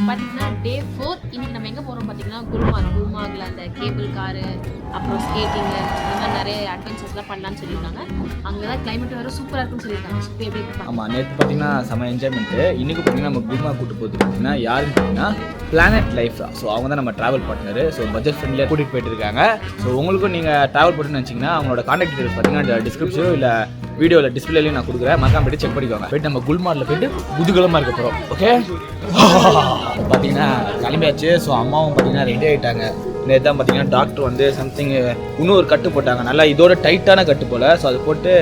பார்த்தீங்கன்னா டே 4 இன்னைக்கு நம்ம எங்கே போகிறோம் பார்த்தீங்கன்னா குல்மார்கில் அந்த கேபிள் காரு அப்புறம் ஸ்கேட்டிங்கு இந்த மாதிரி நிறைய அட்வென்ச்சர்ஸ்லாம் பண்ணலான்னு சொல்லியிருக்காங்க. அங்கே தான் கிளைமேட் வேறு சூப்பராக இருக்குன்னு சொல்லியிருக்காங்க. ஸோ எப்படி ஆமாம், நேற்று பார்த்தீங்கன்னா செம்ம என்ஜாய்மெண்ட்டு. இன்றைக்கி பார்த்தீங்கன்னா நம்ம குல்மார்க் கூட்டு போகிறது பார்த்தீங்கன்னா யாருன்னு பார்த்தீங்கன்னா பிளானட் லைஃப் தான். ஸோ அவங்க தான் நம்ம ட்ராவல் பார்ட்னர். ஸோ பட்ஜெட் ஃப்ரெண்ட்லியாக கூட்டிகிட்டு போயிட்டு இருக்காங்க. ஸோ உங்களுக்கும் நீங்கள் ட்ராவல் பண்ணுன்னு நினச்சிங்கன்னா அவங்களோட கான்டாக்ட் டீடைல்ஸ் பார்த்தீங்கன்னா டிஸ்கிரிப்ஷனோ இல்லை வீடியோவில் டிஸ்பிளேலையும் நான் கொடுக்குறேன். மறக்காம போய்ட்டு செக் பண்ணிக்கோங்க. போய்ட்டு நம்ம குல்மார்க்கில் போய்ட்டு குதூகலமாக இருக்க போகிறோம். ஓகே, பார்த்தீங்கன்னா கிளம்பியாச்சு. ஸோ அம்மாவும் பார்த்தீங்கன்னா ரெடி ஆகிட்டாங்க. நேற்று தான் பார்த்தீங்கன்னா டாக்டர் வந்து சம்திங் இன்னொரு கட்டு போட்டாங்க, நல்லா இதோட டைட்டான கட்டு போல். ஸோ அது போட்டு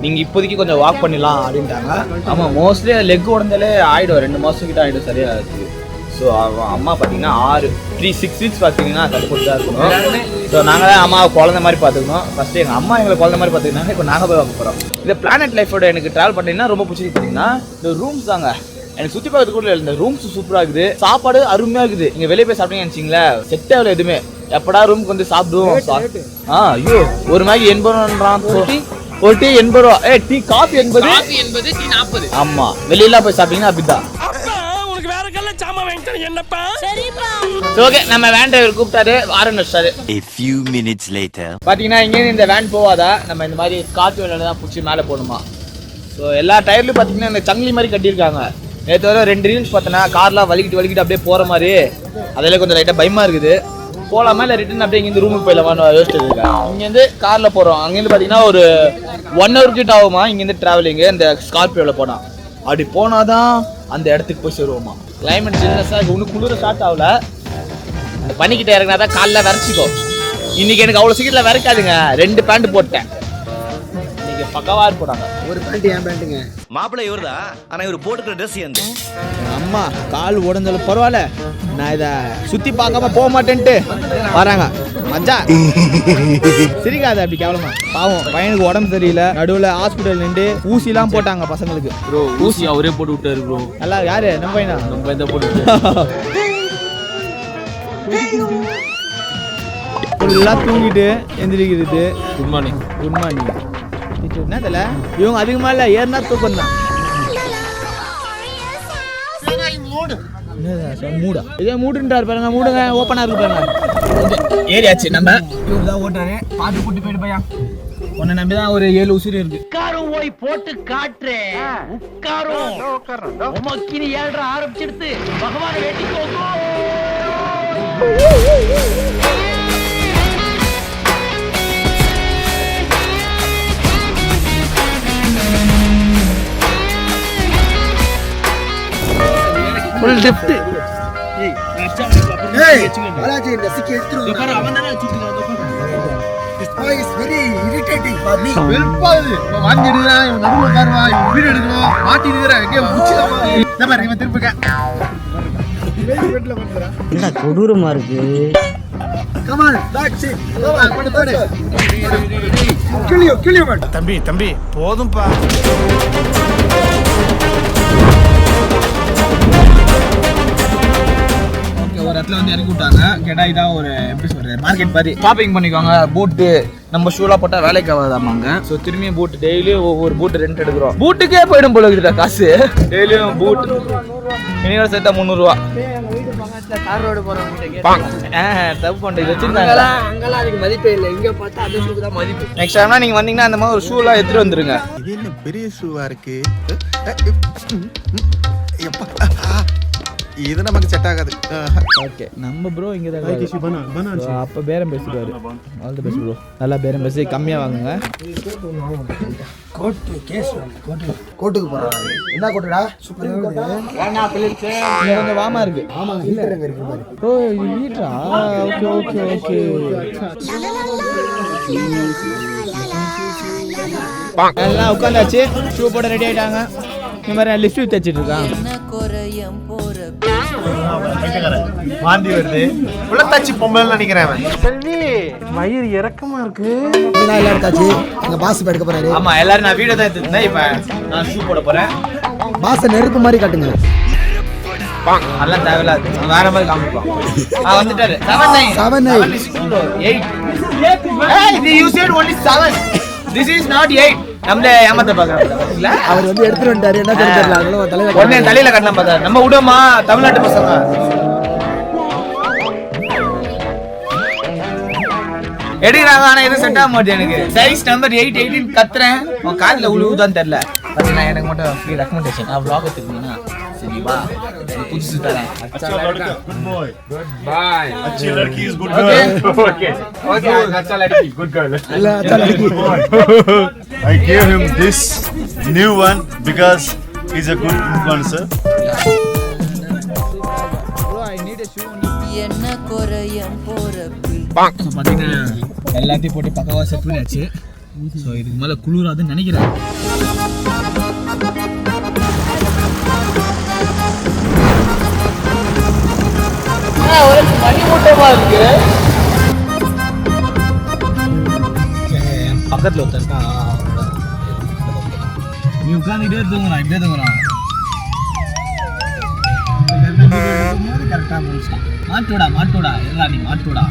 நீங்கள் இப்போதைக்கு கொஞ்சம் வாக் பண்ணிடலாம் அப்படின்ட்டாங்க. ஆமாம், மோஸ்ட்லி லெக் உடந்தாலே ஆகிடும், 2 மாதத்துக்கிட்ட ஆகிடும் சரியாக இருக்குது. ஸோ அம்மா பார்த்தீங்கன்னா 6 வீக்ஸ் பார்த்தீங்கன்னா கட்டு போட்டு தான் இருக்கணும். ஸோ நாங்கள் தான் அம்மாவை குழந்த மாதிரி பார்த்துக்கணும். ஃபஸ்ட்டு எங்கள் அம்மா எங்களை குழந்த மாதிரி பார்த்துக்கிட்டாங்க. இப்போ நாங்கள் போய் வாங்க போகிறோம். இந்த பிளானட் லைஃபோட எனக்கு ட்ராவல் பண்ணிங்கன்னா ரொம்ப பிடிச்சது பார்த்தீங்கன்னா இந்த ரூம்ஸ் தாங்க. எனக்கு சுற்றி பார்க்கறது கூட இல்லை, இந்த ரூம்ஸ் சூப்பராக இருக்குது, சாப்பாடு அருமையாக இருக்குது. நீங்கள் வெளியே போய் சாப்பிட்டீங்கன்னு வச்சிங்களேன், செட் ஆகல எதுவுமே. எப்படா ரூமுக்கு வந்து சாப்பிடுவோம். ஐயோ, ஒரு மேகி 80 ரூபா, ஒரு டீ 80 ரூபா. Tea coffee 80, tea 40. ஆமாம், வெளியெல்லாம் போய் சாப்பிட்டீங்கன்னா அப்படிதான். ஓகே, நம்ம வேன் டிரைவர் கூப்பிட்டாரு, ஆரம்பிச்சாரு. A few minutes later பாத்தீங்கன்னா இங்கே இந்த வேன் போவாதா, நம்ம இந்த மாதிரி காத்து வேலை தான் பிடிச்சி மேலே போகணுமா. ஸோ எல்லா டயர்லையும் பார்த்தீங்கன்னா இந்த சங்கிலி மாதிரி கட்டியிருக்காங்க. நேற்று வர 2 ரீல்ஸ் பார்த்தோன்னா கார்லாம் வலிக்கிட்டு அப்படியே போகிற மாதிரி. அதில் கொஞ்சம் லைட்டாக பயமாக இருக்குது. போகலாமா இல்லை ரிட்டன் அப்படியே இங்கேருந்து ரூமுக்கு போயிடலாமான்னு யோசிச்சுட்டு இருக்கேன். இங்கேருந்து காரில் போகிறோம். அங்கேருந்து பார்த்தீங்கன்னா ஒரு 1 hour கிட்ட ஆகுமா இங்கேருந்து ட்ராவலிங்கு. இந்த ஸ்கார்பியோவில் போனால் அப்படி போனால் தான் அந்த இடத்துக்கு போய் சேருவோமா. கிளைமேட் சில்னஸாக இன்னும் குளிர ஸ்டார்ட் ஆகல. பண்ணிக்கிட்டே இறங்கினா தான் காலைல விரைச்சிக்கும். இன்னைக்கு எனக்கு அவ்வளோ சீக்கிரம் விரைக்காதுங்க. 2 பேண்ட் போட்டேன். இன்னைக்கு பக்கவா போட்டாங்க. ஒரு பேண்ட் ஏன் பேண்ட்டுங்க மாப்பிள்ளை இவர்தா, ஆனா இவர் போட்டுக்கிற ட்ரெஸ் ஏந்து அம்மா கால் உடஞ்சாலும் பரவாயில்ல, நான் இதை சுற்றி பார்க்காம போக மாட்டேன்ட்டு வராங்க. மஜா சிரிக்காது அப்படி கேவலமா. பாவம் பையனுக்கு உடம்பு சரியில்லை, நடுவில் ஹாஸ்பிட்டல் நின்று ஊசிலாம் போட்டாங்க பசங்களுக்கு. ப்ரோ ஊசி அவரே போட்டு விட்டாரு ப்ரோ. நல்லா யாரு நம்ம பையனா? நம்ம பையன் தான் போட்டு ஃபுல்லாக தூங்கிட்டு எந்திரிக்கிறது. குட் மார்னிங் என்ன தெரியல, இவங்க அதிகமா இல்லை, ஏறினா தூக்கம் தான். மூடா இதே மூடுன்றாரு பாருங்க. மூடுங்க, ஓப்பனா இருக்கு பாருங்க. ஏரியாச்சு நம்ம இவர் தான் ஓட்டுறாரு. பார்த்து கூட்டி போயிட்டு பையா, உன்னை நம்பி தான் ஒரு 7 உசுறு இருக்கு. உட்காரும் போய் போட்டு காட்டுறேன். உட்காரும் உமக்கினி 7 ஆரம்பிச்சிடுத்து. பகவான வேண்டிக்கோ. Full lift. பாலாஜி ரசிக்க எடுத்துரு. அவன்தானே வச்சிருக்கான். This boy is very irritating for me. வெல்பாது வாங்கி எடுக்குறான், இவன் நடுவுல உட்காருவா, இவன் வீடியோ எடுக்கணும், மாட்டி இருக்கிறான், எங்கே முடிச்சிடலாமா? இந்த மாதிரி இவன் திருப்பிக்க என்ன கொடூரமா இருக்கு. Come on, that's it. Come on, போடு. Kill you man. தம்பி போதும்பா. ஒரு இடத்துல வந்து இறக்கி விட்டாங்க. கேட்டா இதான் ஒரு எப்படி சொல்றது, மார்க்கெட் மாதிரி. ஷாப்பிங் பண்ணிக்கோங்க. பூட்டு நம்ம ஷூலாம் போட்டா வேலைக்கு ஆகாதாமாங்க. ஸோ திரும்பியும் பூட் டெய்லியும் ஒவ்வொரு பூட்டு ரெண்ட் எடுக்கிறோம். பூட்டுக்கே போயிடும் போல இருக்குடா காசு. டெய்லியும் பூட் இன்னையோட சேர்த்தா 300 ரூபா. தப்பு பண்ணுறது வச்சிருந்தாங்க. அங்கெல்லாம் அதுக்கு மதிப்பே இல்லை, இங்க பார்த்தா அந்த ஷூக்கு தான் மதிப்பு. நெக்ஸ்ட் டைம்னா நீங்க வந்தீங்கன்னா அந்த மாதிரி ஒரு ஷூலாம் எடுத்துட்டு வந்துருங்க. இது என்ன பெரிய ஷூவா இருக்கு? இது நமக்கு செட் ஆகாது. ஓகே, நம்ம ப்ரோ இங்கே தான். அப்போ பேரம் பேசிடுவாரு. All the best bro. நல்லா பேரம் பேசி கம்மியாக வாங்குங்க. கோட்டுக்கு போறாங்க. என்ன கோட்டுடா? Supreme quota? கொஞ்சம் வாமா இருக்கு. ஆமா, ஹீட்டர் அங்க இருக்கு பாரு. ப்ரோ இது ஹீட்டரா? ஓகே. எல்லாம் உட்காந்தாச்சு. ஷூ போட ரெடி ஆயிட்டாங்க. இந்த மாதிரி லிஃப்ட் தச்சிட்டு இருக்கான். வாந்தி வருது. உள்ளத்தாச்சி பொம்பளைன்னு நினைக்கிறேன். செல்வி மயிர் இறக்கமா இருக்கு. எல்லாம் எடுத்தாச்சு. எங்க பாஸ் எடுக்க போறாரு. ஆமா, எல்லாரும் நான் வீடியோ தான் எடுத்துட்டேன். இப்போ நான் ஷூ போட போறேன். பாஸ் நெருப்பு மாதிரி காட்டுங்க. அதெல்லாம் தேவையில்லாது, வேற மாதிரி காமிப்போம். வந்துட்டாரு. 7 8 you said only 7. This is not 8. நம்மளே ஏமாத்த பாக்குறாங்க. அவர் வந்து எடுத்துட்டு வந்தாரு. என்ன தெரியல, உடனே தலையில கட்டலாம் பார்த்தா நம்ம விடுமா தமிழ்நாட்டு பசங்க. எடுக்கிறாங்க ஆனா எதுவும் செட் ஆக மாட்டேன் எனக்கு. Size number 8 18 கத்துறேன். உன் காதுல உழுவுதான் தெரியல. பாத்தீங்கன்னா எனக்கு மட்டும் ஃப்ரீ ரெக்கமெண்டேஷன். நான் vlog எடுத்துக்கிட்டீங்கன்னா சரி வா புதுசு தரேன். Good boy. Goodbye. अच्छी लड़की is good Okay. girl. Okay. Okay. अच्छा लड़की good girl. Good boy. I gave him this new one because he's a good influencer. Bro, I need a shoe. என்ன குறையம் போறப்ப பாத்தீங்கன்னா எல்லாத்தையும் போட்டு பக்கவா செட் பண்ணியாச்சு. ஸோ இதுக்கு மேலே குளிராதுன்னு நினைக்கிறேன். ஒரு பனிமூட்டமா இருக்கு. பக்கத்தில் ஒருத்தருக்கா நீ உட்காந்துட்டே தூங்குறான் இப்படியே தூங்குறான். கரெக்டாக முடிச்சிட்டான். மாட்டோடா எதா நீ மாட்டோடா.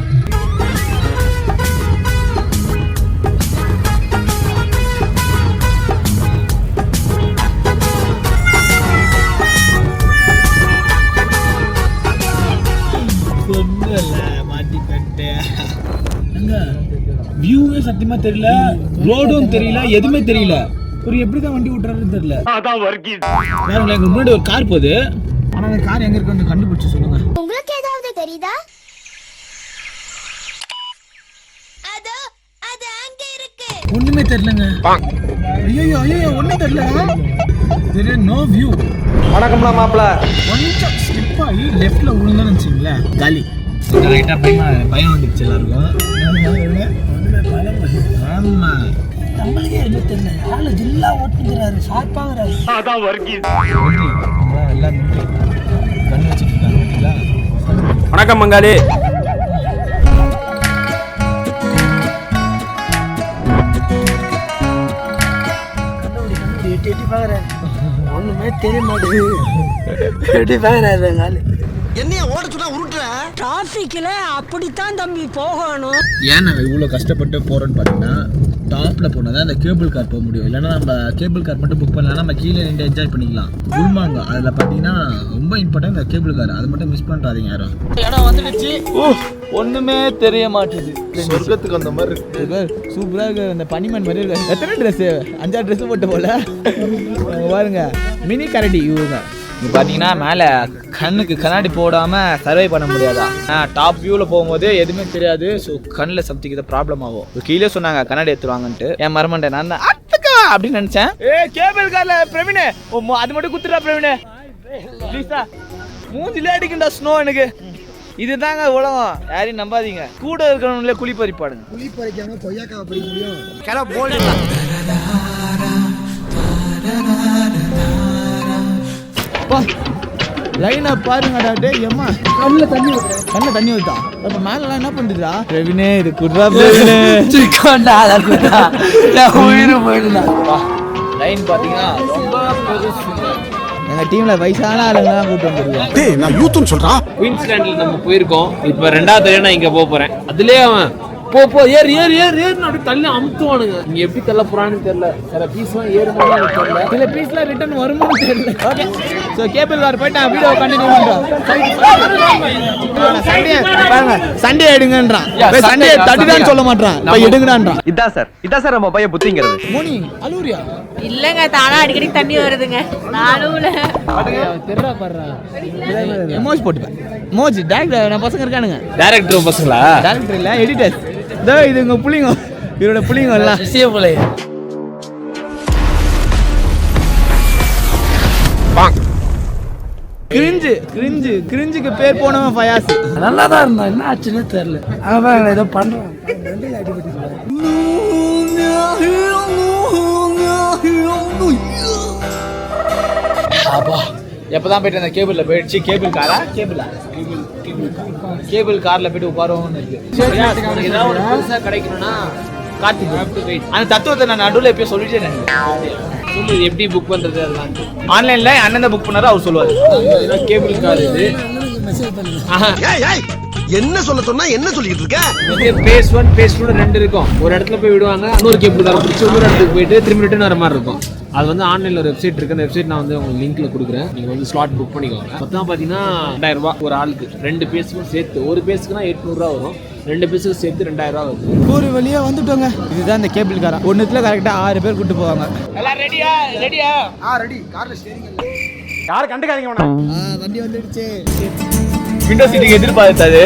வியூவே சத்தியமா தெரியல, ரோடும் தெரியல, எதுவுமே தெரியல. ஒரு எப்படிதான் வண்டி ஓட்டுறாருன்னு தெரியல. எனக்கு முன்னாடி ஒரு கார் போகுது. ஆனா அந்த கார் எங்க இருக்கு கொஞ்சம் கண்டுபிடிச்சு சொல்லுங்க. உங்களுக்கு ஏதாவது தெரியுதா? அது அங்க இருக்கு. ஒண்ணுமே தெரியலங்க. ஐயோ ஒண்ணும் தெரியல. there is no view. வணக்கம்டா மாப்ள. கொஞ்சம் ஸ்லிப் ஆகி லெஃப்ட்ல விழுந்தோன்னு வச்சுங்களே காலி. ரைட்டா பயம் வந்துச்சு எல்லாருக்கும். ஆமா நம்மளுக்கே எதுவும் தெரியல. ஆளு ஜில்லா ஓட்டுங்கிறாரு, ஷார்ப்பாகிறாரு. அதான் வர்க்கீஸ். எல்லாம் கண்ணு வச்சுட்டு இருக்காங்க. வணக்கம் மங்காளி. ஒண்ணுமே தெரிய மாட்டேங்குது. என்னைய ஓட சொன்னா உருட்டுற டிராஃபிக்ல அப்படித்தான் தம்பி போகணும். ஏன் நாங்கள் இவ்வளோ கஷ்டப்பட்டு போகிறோன்னு பார்த்தீங்கன்னா டாப்பில் போனால் தான் அந்த கேபிள் கார் போக முடியும். இல்லைன்னா நம்ம கேபிள் கார் மட்டும் புக் பண்ணலாம், நம்ம கீழே நின்று என்ஜாய் பண்ணிக்கலாம். குல்மாங்க அதில் பார்த்தீங்கன்னா ரொம்ப இம்பார்ட்டன்ட் இந்த கேபிள் கார். அதை மட்டும் மிஸ் பண்ணுறாதீங்க யாரும். இடம் வந்துடுச்சு. ஒன்றுமே தெரிய மாட்டேது. சொர்க்கத்துக்கு அந்த மாதிரி இருக்கு. சூப்பராக இருக்கு. அந்த பனிமன் மாதிரி இருக்கு. எத்தனை ட்ரெஸ்ஸு? 5-6 ட்ரெஸ்ஸு போட்டு போல பாருங்க. மினி கரடி இவங்க இங்கே பார்த்தீங்கன்னா மேலே கண்ணுக்கு கண்ணாடி போடாமல் சர்வை பண்ண முடியாதா? டாப் வியூவில் போகும்போது எதுவுமே தெரியாது. ஸோ கண்ணில் சம்திங் இதை ப்ராப்ளம் ஆகும். கீழே சொன்னாங்க கண்ணாடி எடுத்துருவாங்கன்ட்டு. என் மரமண்டேன் நான் தான் அத்துக்கா அப்படின்னு நினச்சேன். கேபிள் காரில் பிரவீனே அது மட்டும் குத்துட்டா பிரவீனே ப்ளீஸா. மூஞ்சிலே அடிக்குண்டா ஸ்னோ எனக்கு. இதுதாங்க உலகம். யாரையும் நம்பாதீங்க. கூட இருக்கிறவங்களே குழி பறிப்பாடுங்க. குழி பறிக்காம கொய்யாக்காவை பறிக்க முடியும். லைனா பாருங்கடா. டேய் அம்மா கண்ணுல தண்ணி ஊத்தா. அப்ப மேலலாம் என்ன பண்ணுதுடா? பிரவீனே இது குட்ரா பிரவீனே. சிக்கோண்டா அதடா. நான் உயிர் போயிடுடா. லைன் பாத்தீங்கன்னா ரொம்ப பெருசுங்க. எங்க டீம்ல வயசான ஆளுங்க தான் கூட்டி வந்திருக்கோம். டேய் நான் யூத்னு சொல்றா. குயின்ஸ்லாண்ட்ல நம்ம போயிருக்கோம். இப்போ 2வது தடவை நான் இங்க போறேன். அதுலயே அவன் போ ஏறு அப்படி தள்ளி அமுத்துவானுங்க. இங்க எப்படி தள்ள போறான்னு தெரியல. சில பீஸ்லாம் ஏறுமான்னு எனக்கு தெரியல. சில பீஸ்லாம் ரிட்டர்ன் வருமான்னு தெரியல. ஓகே சோ கேபிள் கார் போயிட்டு நான் வீடியோ கண்டினியூ பண்றோம். சண்டே பாருங்க சண்டே எடுங்கன்றான். சண்டே தட்டிதான் சொல்ல மாட்டான். போய் எடுங்கடான்றான். இதான் சார் நம்ம பையன் புத்திங்கிறது. மோனி அலூரியா இல்லங்க தானா அடிக்கடி தண்ணி வருதுங்க. நானுல தெரியறா பாறா. எமோஜி போட்டுப்பேன். எமோஜி டைரக்டர் நம்ம பசங்க இருக்கானுங்க. டைரக்டர் பசங்களா? டைரக்டர் இல்ல எடிட்டர். இதோ இது உங்க புள்ளிங்க. இவரோட புள்ளிங்க எல்லாம் சிசிய புள்ளைய. கிரிஞ்சுக்கு பேர் போனவன் ஃபயாஸ். நல்லா தான் இருந்தான். என்ன ஆச்சுன்னு தெரியல. அவன் ஏதோ பண்றான். அப்பா எப்பதான் போயிட்டு அந்த கேபிள்ல போயிடுச்சு. கேபிள் கார்ல போயிட்டு உட்காருவோம்னு இருக்கு. ஏதாவது ஒரு புதுசா கிடைக்கணும்னா கார்த்திக் அந்த தத்துவத்தை நான் நடுவில் எப்பயும் சொல்லிட்டேன். சொல்லு எப்படி புக் பண்றது அதெல்லாம். ஆன்லைன்ல அண்ணன் புக் பண்ணாரு அவர் சொல்லுவாரு. கேபிள் கார் இது. என்ன சொல்ல சொன்னா என்ன சொல்லிட்டு இருக்க? பேஸ் 1 பேஸ் 2 2 இருக்கும். ஒரு இடத்துல போய் விடுவாங்க. இன்னொரு கேபிள் கார் பிடிச்சி இன்னொரு இடத்துக்கு போயிட்டு திரும்பி ரிட்டர்ன் வர மாதிரி இருக்கும். அது வந்து ஆன்லைன்ல ஒரு வெப்சைட் இருக்கு. அந்த வெப்சைட் நான் வந்து உங்களுக்கு லிங்க்ல கொடுக்குறேன். நீங்க வந்து ஸ்லாட் புக் பண்ணிக்கோங்க. மொத்தம் பாத்தீங்கன்னா 2000 ரூபாய் ஒரு ஆளுக்கு. 2 பேஸுக்கும் சேர்த்து. ஒரு பேஸுக்குனா 800 ரூபா வரும். 2 பீஸுக்கு சேர்த்து 2000 ரூபா வருது. ஒரு வழியாக வந்துட்டோங்க. இதுதான் இந்த கேபிள் காரா. ஒன்றுத்துல கரெக்டாக 6 பேர் கூட்டு போவாங்க. எல்லாம் ரெடியா? ரெடி. கார்ல ஸ்டேரிங் யாரும் கண்டுக்காதீங்க வேணா. வண்டி வந்துடுச்சு. விண்டோ சீட்டுக்கு எதிர்பார்த்தாது.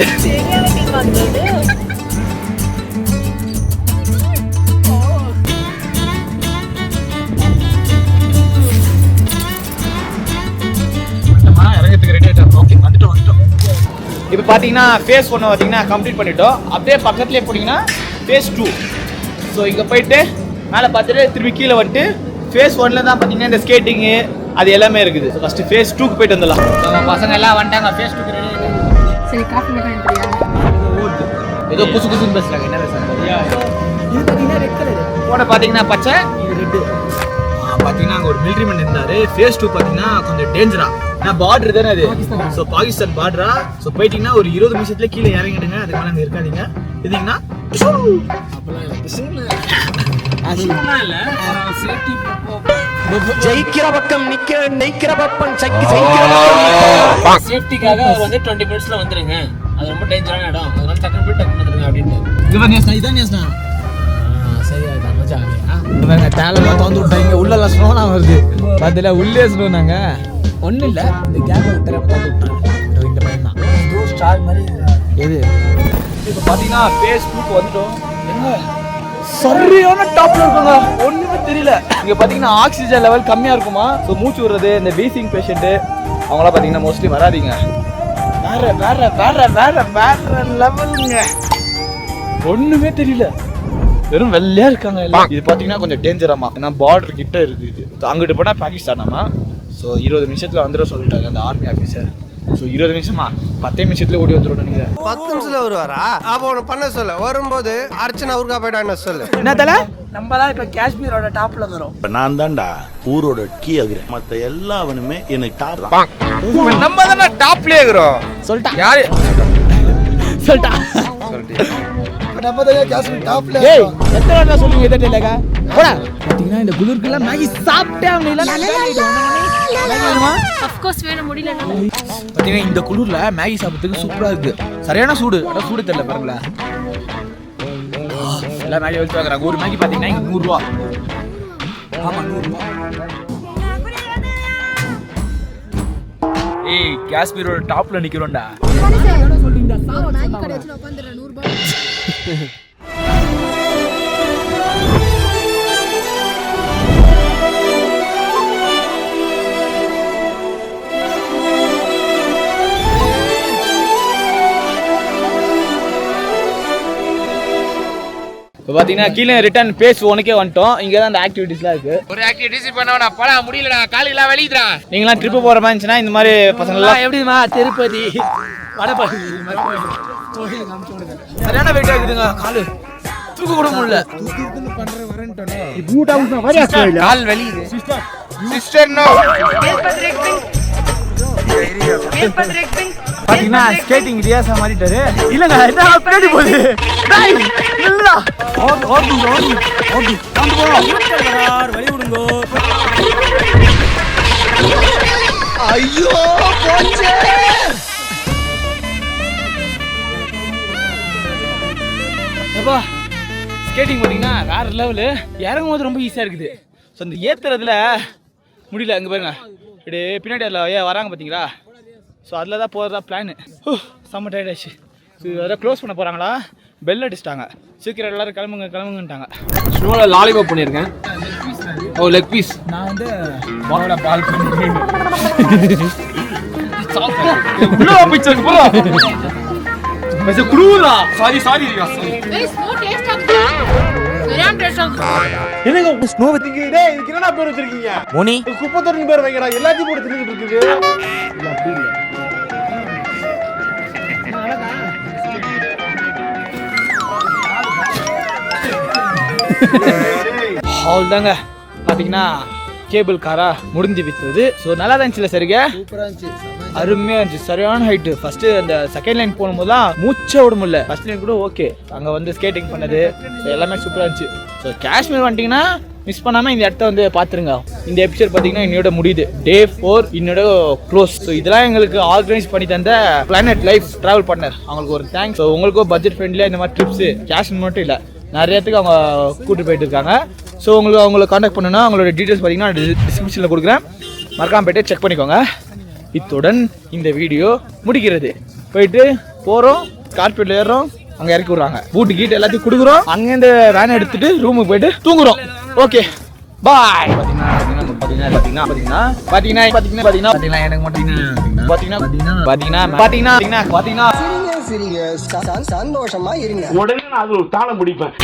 இறங்கிறதுக்கு ரெடி ஆகிட்டோம். ஓகே, வந்துட்டோம். இப்போ பார்த்தீங்கன்னா ஃபேஸ் 1 பார்த்தீங்கன்னா கம்ப்ளீட் பண்ணிட்டோம். அப்படியே பக்கத்துலேயே போனீங்கன்னா ஃபேஸ் 2. ஸோ இங்கே போயிட்டு மேலே பார்த்துட்டு திரும்பி கீழே வந்துட்டு ஃபேஸ் 1ல தான் பார்த்தீங்கன்னா இந்த ஸ்கேட்டிங்கு அது எல்லாமே இருக்குது. ஃபஸ்ட்டு ஃபேஸ் 2க்கு போயிட்டு வந்துடலாம். நம்ம பசங்க எல்லாம் வந்துட்டாங்க. ஃபேஸ் 2க்கு ரெடி ஆகிட்டாங்க. சரி, காஃபி மட்டும் எடுத்துறியா? ஏதோ புதுசு புதுசுன்னு பேசுகிறாங்க. என்ன பேசுகிறாங்க? இது பார்த்தீங்கன்னா ரெட் கலர். போட பார்த்தீங்கன்னா பச்சை, இது ரெட்டு. பார்த்தீங்கன்னா அங்கே ஒரு மிலிட்ரி மேன் இருந்தார். ஃபேஸ் 2 பார்த்தீங்கன்னா கொஞ்சம் டேஞ்சரா. நான் பார்டர் தானே அது. ஸோ பாகிஸ்தான் பார்டரா. ஸோ போயிட்டீங்கன்னா ஒரு 20 நிமிஷத்துல கீழே இறங்கிடுங்க. அதுக்கு மேலே அங்கே இருக்காதீங்க. இருந்தீங்கன்னா ஜெயிக்கிற பக்கம் நிக்கிற நெய்க்கிற பக்கம் சேஃப்டிக்காக அவர் வந்து 20 மினிட்ஸ்ல வந்துருங்க, அது ரொம்ப டேஞ்சரான இடம், அதனால டக்குனு போய் டக்குனு வந்துருங்க அப்படின்னு. இதான் நேஸ்னா சரி, அது மச்சான். தேலெல்லாம் திறந்து விட்டாங்க. உள்ளெல்லாம் ஸ்னோனா வருது. பார்த்தீங்களா, உள்ளே ஸ்னோனாங்க. ஒன்றும் இல்லை, இந்த கேப் திறமை திறந்து விட்டாங்க. இந்த பையன் தான் ஸ்டார் மாதிரி. எது இப்போ பார்த்தீங்கன்னா ஃபேஸ் 2க்கு வந்துட்டோம். எங்க சரியான டாப்ல இருக்குங்க. ஒன்றுமே தெரியல. இங்கே பார்த்தீங்கன்னா ஆக்சிஜன் லெவல் கம்மியாக இருக்குமா. ஸோ மூச்சு விடுறது, இந்த வீசிங் பேஷண்ட்டு அவங்களாம் பார்த்தீங்கன்னா மோஸ்ட்லி வராதிங்க. வேற வேற வேற வேற வேற லெவலுங்க. ஒன்றுமே தெரியல, வெறும் வெள்ளையா இருக்காங்க எல்லாம். இது பார்த்தீங்கன்னா கொஞ்சம் டேஞ்சராமா. ஏன்னா பார்டர் கிட்ட இருக்குது. இது அங்கிட்டு போனால் பாகிஸ்தானாமா. ஸோ 20 நிமிஷத்தில் வந்துட சொல்லிட்டாங்க அந்த ஆர்மி ஆஃபீஸர். ஸோ 20 நிமிஷமா 10 நிமிஷத்துல ஓடி வந்துடும். நீங்க 10 நிமிஷத்துல வருவாரா? அப்போ ஒன்று பண்ண சொல்லு. வரும்போது அர்ச்சனா ஊருக்கா போயிட்டான்னு சொல்லு. என்ன தலை? நம்ம தான் இப்போ காஷ்மீரோட டாப்ல வரோம். நான் தான்டா ஊரோட கீ ஆகுறேன். மத்த எல்லாவனுமே எனக்கு டாப் தான். நம்ம தானே டாப்லயே இருக்கிறோம். சொல்லிட்டா யாரு? சொல்லிட்டா நம்ம தான் காஷ்மீர் டாப்ல. ஏய், எத்தனை வாட்டி சொல்லுங்க இதை இல்லைக்கா? போடா. பார்த்தீங்கன்னா இந்த குளிருக்குலாம் மேகி சாப்பிட்டே அவங்க இல்லை. ஆஃப் கோர்ஸ் வேணும், முடியல. பார்த்தீங்கன்னா இந்த குளிர்ல மேகி சாப்பிட்றதுக்கு சூப்பராக இருக்கு. சரியான சூடு. ஆனால் சூடு தெரியல பாருங்களேன். எல்லாம் மேகி வச்சு வாங்குறாங்க. ஒரு மேகி பார்த்தீங்கன்னா இங்கே 100 ரூபா. ஆமாம், 100 ரூபா. ஏய், காஷ்மீரோட டாப்ல நிக்கிறோம்டா. இப்போ பார்த்தீங்கன்னா கீழே ரிட்டர்ன் பேஸ் 1க்கே வந்துட்டோம். இங்கே தான் அந்த ஆக்டிவிட்டிஸ்லாம் இருக்கு. ஒரு ஆக்டிவிட்டிஸ் பண்ணவனா படா முடியலடா, காலையில வெளியிடா. நீங்களாம் ட்ரிப்பு போகிற மாதிரி இருந்துச்சுன்னா இந்த மாதிரி பசங்கள்லாம் எப்படிமா திருப்பதி வடபழனி சரியான வெயிட் ஆகுதுங்க. காலு தூக்க கூட முடியல. கால் வெளியுது. Sister no. பாத்தீங்கன்னா ஸ்கேட்டிங் ரியாசா மாறிட்டாரு. இல்லங்க, என்ன பின்னாடி போகுது. டேய் இல்லடா. ஓடு வந்து போறோம். வழி விடுங்க. ஐயோ போச்சே. அப்பா ஸ்கேட்டிங் போட்டிங்கன்னா வேற லெவலு. இறங்கும் போது ரொம்ப ஈஸியாக இருக்குது. ஸோ அந்த ஏற்றுறதுல முடியல. அங்கே பாருங்க, இப்படி பின்னாடி அதில் வராங்க பார்த்தீங்களா. ஸோ அதில் தான் போகிறதா பிளானு. செம்ம டயர்ட் ஆச்சு. ஸோ அதை க்ளோஸ் பண்ண போகிறாங்களா, பெல் அடிச்சிட்டாங்க. சீக்கிரம் எல்லோரும் கிளம்புங்கன்ட்டாங்க. ஸ்னோவில் லாலிபாப் பண்ணியிருக்கேன். ஓ, லெக் பீஸ். நான் வந்து பாலோட பால் பண்ணி குடுறா. சாரி என்னங்க ஸ்னோ வச்சிங்க? டேய், இதுக்கு என்னடா பேர் வச்சிருக்கீங்க? மோனி குப்பை தொட்டி பேர் வைங்கடா. எல்லாத்தையும் போட்டு தின்னுட்டு இருக்குது. இல்ல அப்படி இல்ல. அவ்வளோதாங்க. பார்த்தீங்கன்னா கேபிள் காரா முடிஞ்சு விற்றுது. ஸோ நல்லா தான் இருந்துச்சுல சரிங்க. சூப்பரா இருந்துச்சு. அருமையாக இருந்துச்சு. சரியான ஹைட்டு. ஃபர்ஸ்ட் அந்த செகண்ட் லைன் போகும்போது தான் மூச்சை விட முடியல. ஃபர்ஸ்ட் லைன் கூட ஓகே. அங்கே வந்து ஸ்கேட்டிங் பண்ணது எல்லாமே சூப்பராக இருந்துச்சு. ஸோ காஷ்மீர் வந்துட்டிங்கன்னா மிஸ் பண்ணாமல் இந்த இடத்த வந்து பார்த்துருங்க. இந்த எபிசோட் பார்த்தீங்கன்னா என்னோட முடியுது. Day 4 என்னோட க்ளோஸ். ஸோ இதெல்லாம் எங்களுக்கு ஆர்கனைஸ் பண்ணி தந்த பிளானட் லைஃப் ட்ராவல் பார்ட்னர், அவங்களுக்கு ஒரு தேங்க்ஸ். ஸோ உங்களுக்கும் பட்ஜெட் ஃப்ரெண்ட்லியாக இந்த மாதிரி ட்ரிப்ஸு கேஷ் மட்டும் இல்லை, நிறைய இடத்துக்கு அவங்க கூப்பிட்டு போயிட்டு இருக்காங்க. ஸோ உங்களுக்கு அவங்கள காண்டாக்ட் பண்ணணும்னா அவங்களோட டீட்டெயில்ஸ் பார்த்தீங்கன்னா டிஸ்கிரிப்ஷனில் கொடுக்குறேன், மறக்காம போய்ட்டு செக் பண்ணிக்கோங்க. இத்துடன் இந்த வீடியோ முடிக்கிறது. போயிட்டு போகிறோம், கார்பெட்டில் ஏறுறோம், அங்கே இறக்கி விட்றாங்க, பூட்டு கீட்டு எல்லாத்தையும் கொடுக்குறோம், அங்கேருந்து வேனை எடுத்துட்டு ரூமுக்கு போயிட்டு தூங்குறோம். Okay bye. சந்தோஷமா இருங்க. உடனே நான் அது ஒரு தாளம் பிடிப்பேன்.